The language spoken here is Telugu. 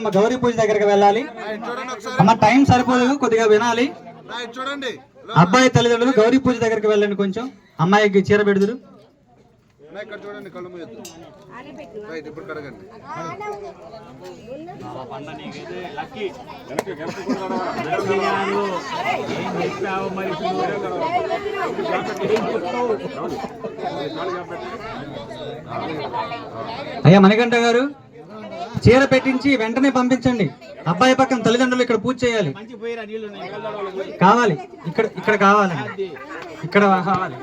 అమ్మ గౌరీ పూజ దగ్గరికి వెళ్ళాలి. అమ్మ టైం సరిపోదు, కొద్దిగా వినాలి. అబ్బాయి తల్లిదండ్రులు గౌరీ పూజ దగ్గరికి వెళ్ళండి. కొంచెం అమ్మాయికి చీర పెడుదురు. చూడండి, కళ్ళు మూయొద్దు. రైట్, ఇప్పుడు కడగండి. అయ్యా మణికంఠ గారు, చీర పెట్టించి వెంటనే పంపించండి. అబ్బాయి పక్కన తల్లిదండ్రులు ఇక్కడ పూజ చేయాలి. కావాలి, ఇక్కడ ఇక్కడ కావాలి, ఇక్కడ కావాలి.